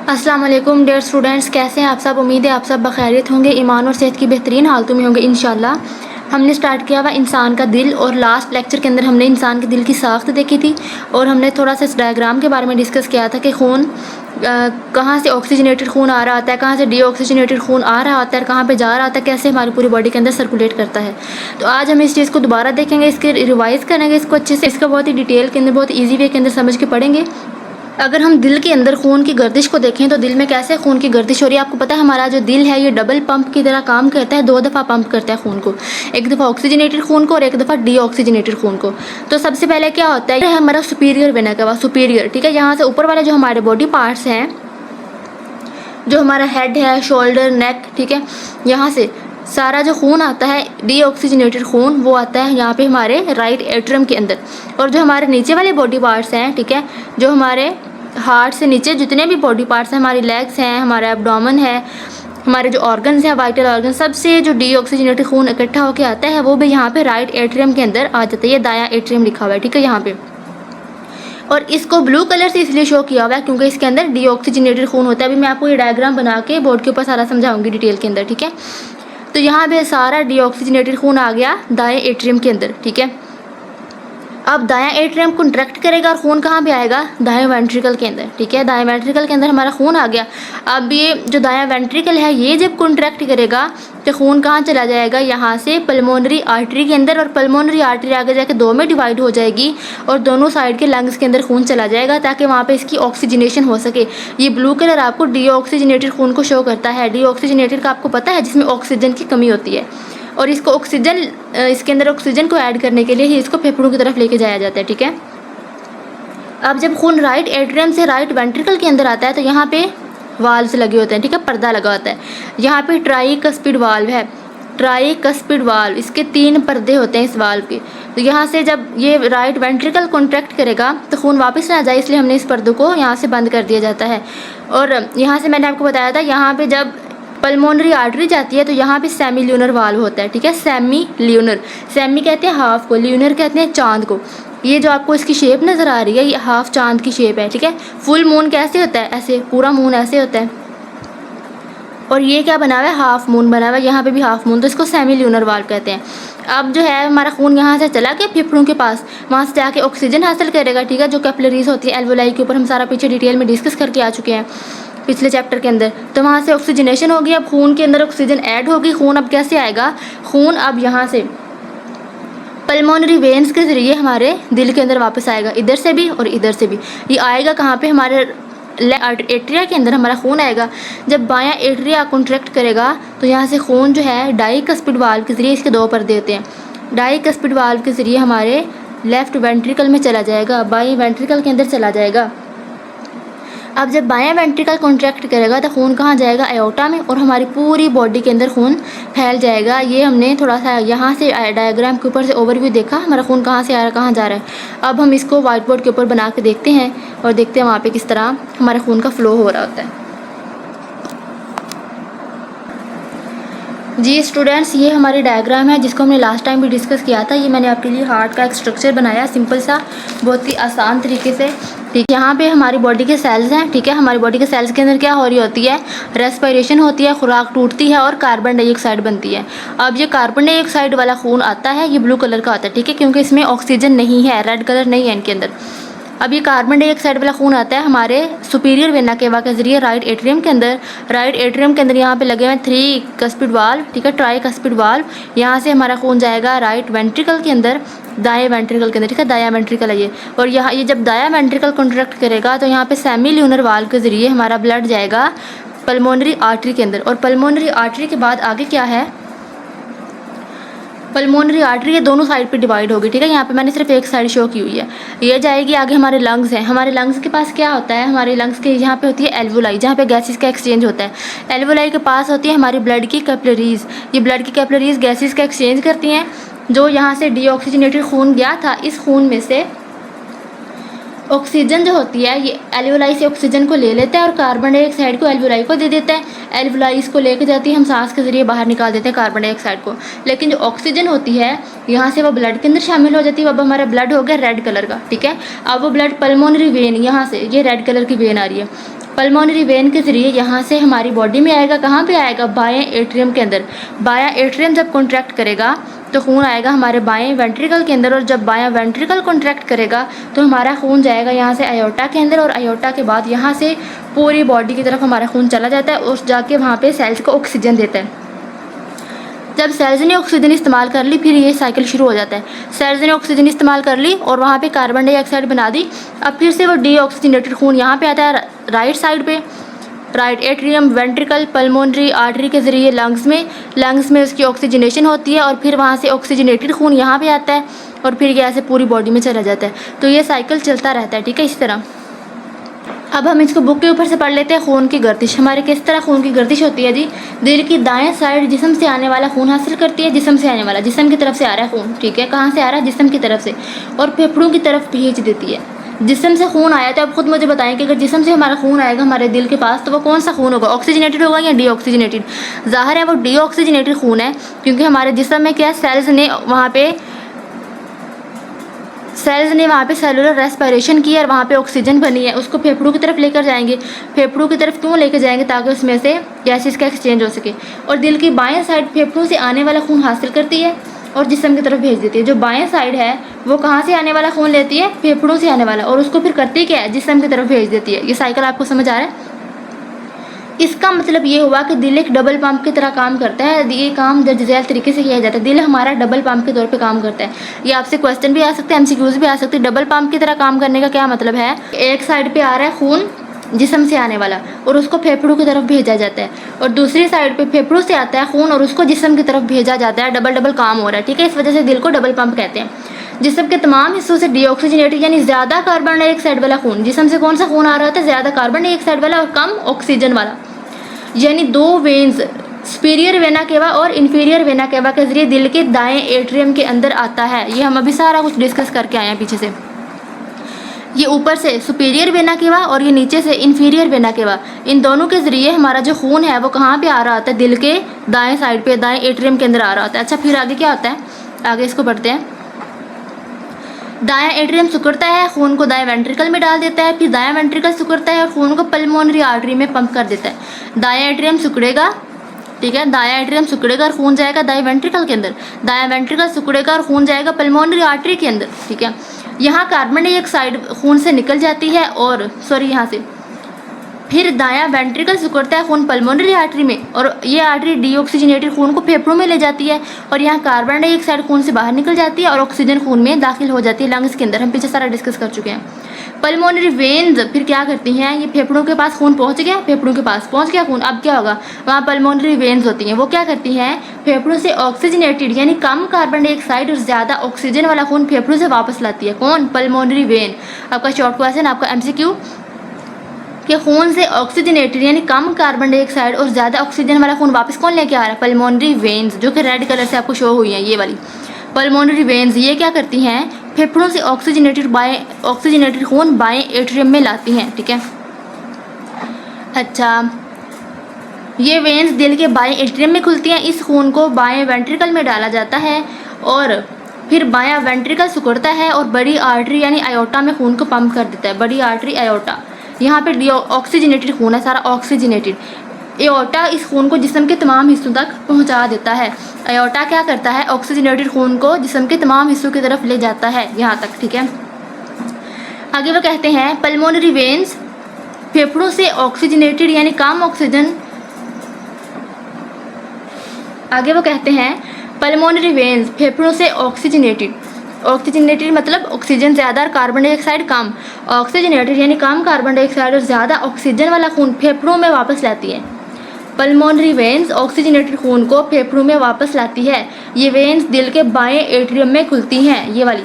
अस्सलाम वालेकुम dear students, कैसे हैं आप सब। उम्मीद है आप सब बखैरियत होंगे, ईमान और सेहत की बेहतरीन हालतों में होंगे इंशाल्लाह। हमने स्टार्ट किया हुआ इंसान का दिल, और लास्ट लेक्चर के अंदर हमने इंसान के दिल की साख्त देखी थी और हमने थोड़ा सा इस डायग्राम के बारे में डिस्कस किया था कि खून कहाँ से ऑक्सीजनेटेड खून आ रहा होता है, कहाँ से डीऑक्सीजनेटेड खून आ रहा होता है, कहाँ पे जा रहा होता है, कैसे हमारी पूरी बॉडी के अंदर सर्कुलेट करता है। तो आज हम इस चीज़ को दोबारा देखेंगे, इसके रिवाइज़ करेंगे इसको अच्छे से, इसका बहुत ही डिटेल के अंदर बहुत ईजी वे के अंदर समझ के पढ़ेंगे। अगर हम दिल के अंदर खून की गर्दिश को देखें तो दिल में कैसे खून की गर्दिश हो रही है। आपको पता है हमारा जो दिल है ये डबल पंप की तरह काम करता है, 2 दफ़ा पंप करता है खून को, एक दफ़ा ऑक्सीजनेटेड खून को और एक दफ़ा डीऑक्सीजनेटेड खून को। तो सबसे पहले क्या होता है, हमारा सुपीरियर वेना का सुपीरियर, ठीक है, यहाँ से ऊपर वाले जो हमारे बॉडी पार्ट्स हैं, जो हमारा हेड है, शोल्डर, नेक, ठीक है, यहाँ से सारा जो खून आता है डीऑक्सीजनेटेड खून वो आता है यहाँ पे हमारे राइट एट्रियम के अंदर। और जो हमारे नीचे वाले बॉडी पार्ट्स हैं, ठीक है, जो हमारे हार्ट से नीचे जितने भी बॉडी पार्ट्स हैं, हमारी लेग्स हैं, हमारा एब्डोमेन है, हमारे जो ऑर्गन्स हैं, वाइटल ऑर्गन, सबसे जो डीऑक्सीजनेटेड खून इकट्ठा होकर आता है वो भी यहाँ पे राइट एट्रियम के अंदर आ जाता है। ये दायां एट्रियम लिखा हुआ है, ठीक है, यहाँ पे। और इसको ब्लू कलर से इसलिए शो किया हुआ है क्योंकि इसके अंदर डीऑक्सीजनेटेड खून होता है। अभी मैं आपको ये डायग्राम बना के बोर्ड के ऊपर सारा समझाऊंगी डिटेल के अंदर, ठीक है। तो यहाँ पे सारा डीऑक्सीजनेटेड खून आ गया दाएं एट्रियम के अंदर, ठीक है। अब दायां एट्रियम कॉन्ट्रैक्ट करेगा और खून कहाँ पे आएगा, दाएं वेंट्रिकल के अंदर, ठीक है। दाएं वेंट्रिकल के अंदर हमारा खून आ गया। अब ये जो दायां वेंट्रिकल है ये जब कॉन्ट्रैक्ट करेगा तो खून कहाँ चला जाएगा, यहाँ से पल्मोनरी आर्टरी के अंदर, और पल्मोनरी आर्टरी आगे जाके 2 में डिवाइड हो जाएगी और दोनों साइड के लंग्स के अंदर खून चला जाएगा ताकि वहाँ पे इसकी ऑक्सीजनेशन हो सके। ये ब्लू कलर आपको डीऑक्सीजनेटेड खून को शो करता है। डीऑक्सीजनेटेड का आपको पता है जिसमें ऑक्सीजन की कमी होती है, और इसको ऑक्सीजन, इसके अंदर ऑक्सीजन को ऐड करने के लिए ही इसको फेफड़ों की तरफ लेके जाया जाता है, ठीक है। अब जब खून राइट एट्रियम से राइट वेंट्रिकल के अंदर आता है तो यहाँ पे वाल्व्स लगे होते हैं, ठीक है, पर्दा लगा होता है। यहाँ पे ट्राइकस्पिड वाल्व है, ट्राइकस्पिड वाल्व, इसके 3 पर्दे होते हैं इस वाल्व के। तो यहाँ से जब ये राइट वेंट्रिकल कॉन्ट्रैक्ट करेगा तो खून वापस ना जाए, इसलिए हमने इस पर्दों को यहाँ से बंद कर दिया जाता है। और यहाँ से मैंने आपको बताया था, यहाँ पे जब पल्मोनरी आर्टरी जाती है तो यहाँ पे सेमी ल्यूनर वाल्व होता है, ठीक है। सेमी ल्यूनर, सेमी कहते हैं हाफ को, ल्यूनर कहते हैं चांद को। ये जो आपको इसकी शेप नज़र आ रही है ये हाफ चांद की शेप है, ठीक है। फुल मून कैसे होता है, ऐसे, पूरा मून ऐसे होता है। और ये क्या बना हुआ है, हाफ मून बना हुआ है, यहाँ पे भी हाफ मून, तो इसको सेमी ल्यूनर वाल्व कहते हैं। अब जो है हमारा खून यहाँ से चला गया फेफड़ों के पास, वहाँ से जाके ऑक्सीजन हासिल करेगा, ठीक है, जो कैपिलरीज होती है एल्वोलाई के ऊपर, हम सारा पीछे डिटेल में डिस्कस करके आ चुके हैं पिछले चैप्टर के अंदर। तो वहाँ से ऑक्सीजनेशन होगी, अब खून के अंदर ऑक्सीजन ऐड होगी। खून अब कैसे आएगा, खून अब यहाँ से पल्मोनरी वेन्स के ज़रिए हमारे दिल के अंदर वापस आएगा, इधर से भी और इधर से भी। ये आएगा कहाँ पे, हमारे एट्रिया के अंदर हमारा खून आएगा। जब बायां एट्रिया कॉन्ट्रैक्ट करेगा तो यहाँ से खून जो है डाइकस्पिड वाल्व के ज़रिए, इसके 2 पर्दे होते हैं, डाइकस्पिड वाल्व के ज़रिए हमारे लेफ़्ट वेंट्रिकल में चला जाएगा, बाएं वेंट्रिकल के अंदर चला जाएगा। अब जब बायां वेंट्रिकल कॉन्ट्रैक्ट करेगा तो खून कहाँ जाएगा, एओर्टा में, और हमारी पूरी बॉडी के अंदर खून फैल जाएगा। ये हमने थोड़ा सा यहाँ से डायग्राम के ऊपर से ओवरव्यू देखा, हमारा खून कहाँ से आ रहा है, कहाँ जा रहा है। अब हम इसको वाइट बोर्ड के ऊपर बना के देखते हैं और देखते हैं वहाँ पे किस तरह हमारे खून का फ्लो हो रहा होता है। जी स्टूडेंट्स, ये हमारी डायग्राम है जिसको हमने लास्ट टाइम भी डिस्कस किया था। ये मैंने आपके लिए हार्ट का एक स्ट्रक्चर बनाया, सिंपल सा, बहुत ही आसान तरीके से, ठीक। यहाँ पे हमारी बॉडी के सेल्स हैं, ठीक है। हमारी बॉडी के सेल्स के अंदर क्या हो रही होती है, रेस्पिरेशन होती है, खुराक टूटती है और कार्बन डाइऑक्साइड बनती है। अब ये कार्बन डाइऑक्साइड वाला खून आता है, ये ब्लू कलर का आता है, ठीक है, क्योंकि इसमें ऑक्सीजन नहीं है, रेड कलर नहीं है इनके अंदर। अब ये कार्बन डाइऑक्साइड वाला खून आता है हमारे सुपीरियर वेना केवा के जरिए राइट एट्रियम के अंदर। राइट एट्रियम के अंदर यहाँ पे लगे हुए हैं 3 कस्पिड वाल्व, ठीक है, ट्राइकस्पिड वाल्व। यहाँ से हमारा खून जाएगा राइट वेंट्रिकल के अंदर, दाएं वेंट्रिकल के अंदर, ठीक है, दायां वेंट्रिकल है ये। और यहाँ ये जब दायां वेंट्रिकल कॉन्ट्रैक्ट करेगा तो यहाँ पे सेमी ल्यूनर वाल्व के जरिए हमारा ब्लड जाएगा पल्मोनरी आर्टरी के अंदर। और पल्मोनरी आर्टरी के बाद आगे क्या है, पल्मोनरी आर्टरी ये दोनों साइड पे डिवाइड होगी, ठीक है। यहाँ पे मैंने सिर्फ एक साइड शो की हुई है। ये जाएगी आगे, हमारे लंग्स हैं, हमारे लंग्स के पास क्या होता है, हमारे लंग्स के यहाँ पे होती है एल्वोलाई, जहाँ पे गैसेस का एक्सचेंज होता है। एल्वोलाई के पास होती है हमारी ब्लड की कैपिलरीज, ये ब्लड की कैपिलरीज गैसेस का एक्सचेंज करती हैं। जो यहाँ से डीऑक्सीजनेटेड खून गया था, इस खून में से ऑक्सीजन जो होती है ये एल्वोलाई से ऑक्सीजन को ले लेता है और कार्बन डाइऑक्साइड को एल्वोलाई को दे देता है। एल्वोलाई इसको लेके जाती है, हम सांस के ज़रिए बाहर निकाल देते हैं कार्बन डाइऑक्साइड को। लेकिन जो ऑक्सीजन होती है यहाँ से वो ब्लड के अंदर शामिल हो जाती है। अब हमारा ब्लड हो गया रेड कलर का, ठीक है। अब वो ब्लड पल्मोनरी वेन, यहाँ से ये रेड कलर की वेन आ रही है, पल्मोनरी वेन के ज़रिए यहाँ से हमारी बॉडी में आएगा, कहाँ पे आएगा, बाएं एट्रियम के अंदर। बायां एट्रियम जब कॉन्ट्रैक्ट करेगा तो खून आएगा हमारे बाएं वेंट्रिकल के अंदर, और जब बायां वेंट्रिकल कॉन्ट्रैक्ट करेगा तो हमारा खून जाएगा यहाँ से आयोटा के अंदर, और आयोटा के बाद यहाँ से पूरी बॉडी की तरफ हमारा खून चला जाता है और जाके वहाँ पे सेल्स को ऑक्सीजन देता है। जब सेल्स ने ऑक्सीजन इस्तेमाल कर ली, फिर ये साइकिल शुरू हो जाता है। सेल्स ने ऑक्सीजन इस्तेमाल कर ली और वहाँ पे कार्बन डाइऑक्साइड बना दी। अब फिर से वो डीऑक्सीजनेटेड खून यहाँ पे आता है राइट साइड पे, right atrium, ventricle, pulmonary artery के ज़रिए लंग्स में उसकी ऑक्सीजनेशन होती है और फिर वहाँ से ऑक्सीजनेटेड खून यहाँ पे आता है और फिर ये ऐसे पूरी बॉडी में चला जाता है। तो ये साइकिल चलता रहता है, ठीक है, इस तरह। अब हम इसको बुक के ऊपर से पढ़ लेते हैं। खून की गर्दिश हमारे किस तरह खून की गर्दिश होती है जी। दिल की दाएं साइड जिस्म से आने वाला खून हासिल करती है, जिस्म से आने वाला, जिस्म की तरफ से आ रहा है खून, ठीक है, कहाँ से आ रहा है, जिस्म की तरफ से, और फेफड़ों की तरफ भेज देती है। जिस्म से खून आया तो आप खुद मुझे बताएं कि अगर जिस्म से हमारा खून आएगा हमारे दिल के पास तो वो कौन सा खून होगा, ऑक्सीजनेटेड होगा या डीऑक्सीजनेटेड। ज़ाहिर है वो डीऑक्सीजनेटेड खून है, क्योंकि हमारे जिस्म में क्या, सेल्स ने वहाँ पे सेलुलर रेस्पिरेशन की और वहाँ पे ऑक्सीजन बनी है, उसको फेफड़ों की तरफ लेकर जाएंगे। फेफड़ों की तरफ क्यों लेकर जाएंगे, ताकि उसमें से गैसेस का एक्सचेंज हो सके। और दिल की बाएं साइड फेफड़ों से आने वाला खून हासिल करती है और जिस्म की तरफ भेज देती है। जो बाएं साइड है वो कहाँ से आने वाला खून लेती है, फेफड़ों से आने वाला, और उसको फिर करती क्या है, जिस्म की तरफ भेज देती है। ये साइकिल आपको समझ आ रहा है। इसका मतलब ये हुआ कि दिल एक डबल पंप की तरह काम करता है। ये काम दर्ज झैल तरीके से किया जाता है। दिल हमारा डबल पंप के तौर पे काम करता है। ये आपसे क्वेश्चन भी आ सकते हैं, एमसीक्यूज भी आ सकते हैं। डबल पंप की तरह काम करने का क्या मतलब है, एक साइड पे आ रहा है खून जिस्म से आने वाला और उसको फेफड़ों की तरफ भेजा जाता है, और दूसरी साइड पे फेफड़ों से आता है खून और उसको जिस्म की तरफ भेजा जाता है। डबल काम हो रहा है, ठीक है। इस वजह से दिल को डबल पंप कहते हैं। जिस्म के तमाम हिस्सों से डीऑक्सीजनेटेड यानी ज़्यादा कार्बन डाइऑक्साइड वाला खून, जिस्म से कौन सा खून आ रहा होता है, ज़्यादा कार्बन डाइऑक्साइड वाला और कम ऑक्सीजन वाला, यानी दो वेन्स सुपीरियर वेना केवा और इन्फीरियर वेना केवा के जरिए दिल के दाएं एट्रियम के अंदर आता है। ये हम अभी सारा कुछ डिस्कस करके आए हैं पीछे से। ये ऊपर से सुपीरियर वेना केवा और ये नीचे से इन्फीरियर वेना केवा, इन दोनों के ज़रिए हमारा जो खून है वो कहाँ पे आ रहा होता है, दिल के दाएं साइड पे, दाएं एट्रियम के अंदर आ रहा होता है। अच्छा, फिर आगे क्या होता है, आगे इसको पढ़ते हैं। दायां एट्रियम सिकुड़ता है, खून को दाएं वेंट्रिकल में डाल देता है, फिर दायां वेंट्रिकल सिकुड़ता है और खून को पल्मोनरी आर्टरी में पंप कर देता है। दायां एट्रियम सिकुड़ेगा, ठीक है, दायां एट्रियम सिकुड़ेगा और खून जाएगा दाएं वेंट्रिकल के अंदर। दायां वेंट्रिकल सिकुड़ेगा और खून जाएगा पल्मोनरी आर्टरी के अंदर, ठीक है। यहाँ कार्बन डाइऑक्साइड खून से निकल जाती है और यहाँ से फिर दायां वेंट्रिकल सिकुड़ता है खून पल्मोनरी आर्टरी में, और ये आर्टरी डीऑक्सीजनेटेड खून को फेफड़ों में ले जाती है और यहाँ कार्बन डाइऑक्साइड खून से बाहर निकल जाती है और ऑक्सीजन खून में दाखिल हो जाती है लंग्स के अंदर। हम पीछे सारा डिस्कस कर चुके हैं। पल्मोनरी वेन्स फिर क्या करती हैं, ये फेफड़ों के पास खून पहुँच गया, फेफड़ों के पास पहुँच गया खून, अब क्या होगा, वहाँ पल्मोनरी वेन्स होती हैं। वो क्या करती हैं, फेफड़ों से ऑक्सीजनेटेड यानी कम कार्बन डाइऑक्साइड और ज़्यादा ऑक्सीजन वाला खून फेफड़ों से वापस लाती है। कौन, पल्मोनरी वेन। आपका शॉर्ट क्वेश्चन, आपका एमसीक्यू, कि खून से ऑक्सीजनेटेड यानी कम कार्बन डाइऑक्साइड और ज़्यादा ऑक्सीजन वाला खून वापस कौन लेके आ रहा है, पल्मोनरी वेन्स, जो कि रेड कलर से आपको शो हुई हैं, ये वाली पल्मोनरी वेन्स। ये क्या करती हैं, फेफड़ों से ऑक्सीजनेटेड खून बाएं एट्रियम में लाती हैं, ठीक है। अच्छा, ये वेन्स दिल के बाएं एट्रियम में खुलती हैं। इस खून को बाएं वेंट्रिकल में डाला जाता है और फिर बायां वेंट्रिकल सिकुड़ता है और बड़ी आर्टरी यानी आयोटा में खून को पंप कर देता है। बड़ी आर्टरी आयोटा, यहाँ पे ऑक्सीजनेटेड खून है, सारा ऑक्सीजनेटेड। एओर्टा इस खून को जिस्म के तमाम हिस्सों तक पहुँचा देता है। एओर्टा क्या करता है, ऑक्सीजनेटेड खून को जिस्म के तमाम हिस्सों की तरफ ले जाता है, यहाँ तक, ठीक है। आगे वो कहते हैं पल्मोनरी वेन्स फेफड़ों से ऑक्सीजनेटेड यानी कम ऑक्सीजन, आगे वो कहते हैं पल्मोनरी वेन्स फेफड़ों से ऑक्सीजनेटेड मतलब ऑक्सीजन ज़्यादा और कार्बन डाइऑक्साइड कम, ऑक्सीजनेटेड यानी कम कार्बन डाइऑक्साइड और ज़्यादा ऑक्सीजन वाला खून फेफड़ों में वापस लाती है। पल्मोनरी वेन्स ऑक्सीजनेटेड खून को फेफड़ों में वापस लाती है। ये वेन्स दिल के बाएं एट्रियम में खुलती हैं, ये वाली,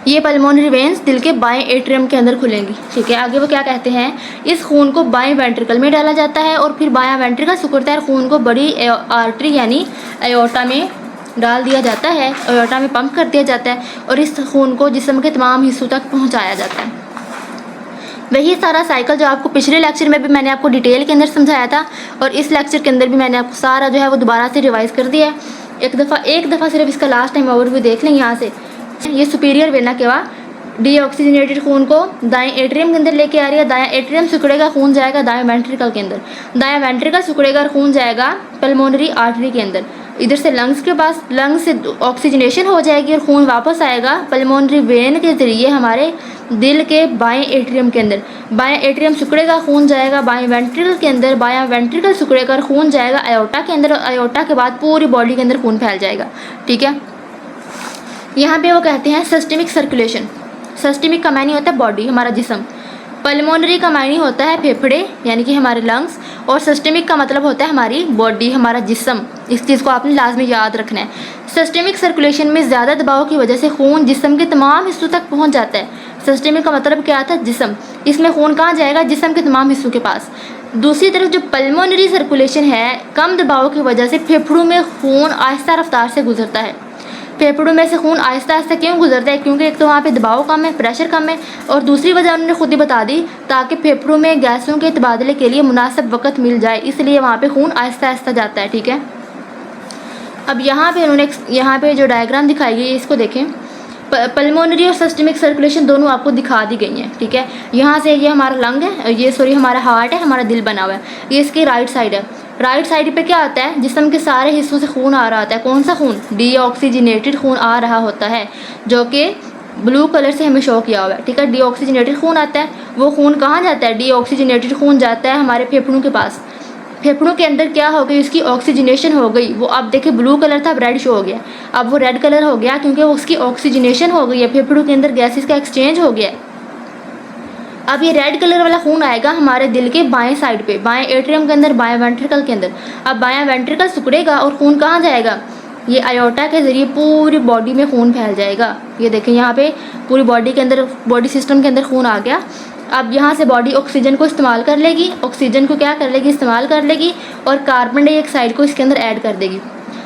ये पल्मोनरी वेन्स दिल के बाएं एट्रियम के अंदर खुलेंगी, ठीक है। आगे वो क्या कहते हैं, इस खून को बाएं वेंट्रिकल में डाला जाता है और फिर बायां वेंट्रिकल सिकुड़ता है और खून को बड़ी आर्टरी यानी एओर्टा में डाल दिया जाता है, एओर्टा में पंप कर दिया जाता है और इस खून को जिस्म के तमाम हिस्सों तक पहुंचाया जाता है। वही सारा साइकिल जो आपको पिछले लेक्चर में भी मैंने आपको डिटेल के अंदर समझाया था और इस लेक्चर के अंदर भी मैंने आपको सारा जो है वो दोबारा से रिवाइज कर दिया है। एक दफ़ा सिर्फ इसका लास्ट टाइम ओवरव्यू देख लें। यहाँ से ये सुपीरियर वेना केवा, डीऑक्सीजनेटेड खून को दाएं एट्रियम के अंदर लेके आ रही है, दायां एट्रियम सिकुड़ेगा, खून जाएगा दाएं वेंट्रिकल के अंदर, दायां वेंट्रिकल सिकुड़ेगा और खून जाएगा पल्मोनरी आर्टरी के अंदर, इधर से लंग्स के पास, लंग्स से ऑक्सीजनेशन हो जाएगी और खून वापस आएगा पल्मोनरी वेन के ज़रिए हमारे दिल के बाएं एट्रियम के अंदर, बाएं एट्रियम सिकुड़ेगा, खून जाएगा बाएं वेंट्रिकल के अंदर, बायां वेंट्रिकल सिकुड़ेगा और खून जाएगा आयोटा के अंदर, आयोटा के बाद पूरी बॉडी के अंदर खून फैल जाएगा। ठीक है, यहाँ पे वो कहते हैं सिस्टमिक सर्कुलेशन। सिस्टमिक का मायने होता है बॉडी, हमारा जिस्म, पल्मोनरी का मायने होता है फेफड़े यानी कि हमारे लंग्स, और सिस्टमिक का मतलब होता है हमारी बॉडी, हमारा जिस्म। इस चीज़ को आपने लाजमी याद रखना है। सिस्टमिक सर्कुलेशन में ज़्यादा दबाव की वजह से खून जिस्म के तमाम हिस्सों तक पहुंच जाता है। सिस्टमिक का मतलब क्या था, जिस्म, इसमें खून कहाँ जाएगा, जिस्म के तमाम हिस्सों के पास। दूसरी तरफ जो पल्मोनरी सर्कुलेशन है, कम दबाव की वजह से फेफड़ों में खून आहिस्ता रफ्तार से गुजरता है। फेफड़ों में से खून आहिस्ता आहिस्ता क्यों गुजरता है, क्योंकि एक तो वहाँ पे दबाव कम है, प्रेशर कम है, और दूसरी वजह उन्होंने खुद ही बता दी, ताकि फेफड़ों में गैसों के तबादले के लिए मुनासिब वक्त मिल जाए, इसलिए वहाँ पे खून आहिस्ता आहिस्ता जाता है। ठीक है, अब यहाँ पे उन्होंने यहाँ पे जो डायग्राम दिखाई गई है इसको देखें। पल्मोनरी और सिस्टमिक सर्कुलेशन दोनों आपको दिखा दी गई हैं। ठीक है, यहाँ से ये हमारा लंग है, ये सॉरी हमारा हार्ट है, हमारा दिल बना हुआ है, ये इसकी राइट साइड है। राइट साइड पे क्या आता है, जिस्म के सारे हिस्सों से खून आ रहा होता है। कौन सा खून, डीऑक्सीजनेटेड खून आ रहा होता है, जो कि ब्लू कलर से हमें शो किया हुआ है। ठीक है, डीऑक्सीजनेटेड खून आता है। वो खून कहाँ जाता है, डीऑक्सीजनेटेड खून जाता है हमारे फेफड़ों के पास। फेफड़ों के अंदर क्या हो गई, उसकी ऑक्सीजनेशन हो गई। वो अब देखिए ब्लू कलर था, अब रेड शो हो गया, अब वो रेड कलर हो गया क्योंकि उसकी ऑक्सीजनेशन हो गई है, फेफड़ों के अंदर गैसेस का एक्सचेंज हो गया। अब ये रेड कलर वाला खून आएगा हमारे दिल के बाएं साइड पे, बाएं एट्रियम के अंदर, बाएं वेंट्रिकल के अंदर। अब बायां वेंट्रिकल सिकुड़ेगा और खून कहाँ जाएगा, ये आयोटा के ज़रिए पूरी बॉडी में खून फैल जाएगा। ये देखें यहाँ पे पूरी बॉडी के अंदर, बॉडी सिस्टम के अंदर खून आ गया। अब यहाँ से बॉडी ऑक्सीजन को इस्तेमाल कर लेगी, ऑक्सीजन को क्या कर लेगी, इस्तेमाल कर लेगी, और कार्बन डाइऑक्साइड को इसके अंदर ऐड कर देगी।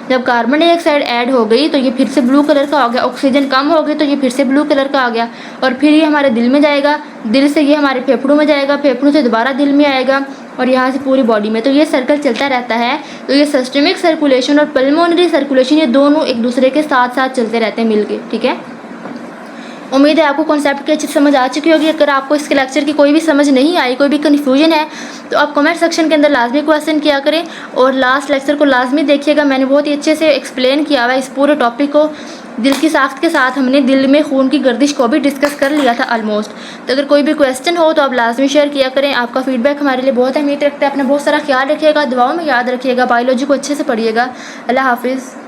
जब कार्बन डाइऑक्साइड ऐड हो गई तो ये फिर से ब्लू कलर का हो गया, ऑक्सीजन कम हो गई तो ये फिर से ब्लू कलर का आ गया, और फिर ये हमारे दिल में जाएगा, दिल से ये हमारे फेफड़ों में जाएगा, फेफड़ों से दोबारा दिल में आएगा, और यहाँ से पूरी बॉडी में। तो ये सर्कल चलता रहता है। तो ये सिस्टमिक सर्कुलेशन और पल्मोनरी सर्कुलेशन, ये दोनों एक दूसरे के साथ साथ चलते रहते हैं मिलके। ठीक है, उम्मीद है आपको कॉन्सेप्ट की अच्छी समझ आ चुकी होगी। अगर आपको इसके लेक्चर की कोई भी समझ नहीं आई, कोई भी कन्फ्यूजन है, तो आप कमेंट सेक्शन के अंदर लाजमी क्वेश्चन किया करें, और लास्ट लेक्चर को लाजमी देखिएगा। मैंने बहुत ही अच्छे से एक्सप्लेन किया हुआ है इस पूरे टॉपिक को। दिल की साख्त के साथ हमने दिल में खून की गर्दिश को भी डिस्कस कर लिया था ऑलमोस्ट। तो अगर कोई भी क्वेश्चन हो तो आप लाजमी शेयर किया करें। आपका फीडबैक हमारे लिए बहुत अहमियत रखता है। अपना बहुत सारा ख्याल रखिएगा, दुआओं में याद रखिएगा, बायोलॉजी को अच्छे से पढ़िएगा। अल्लाह हाफिज़।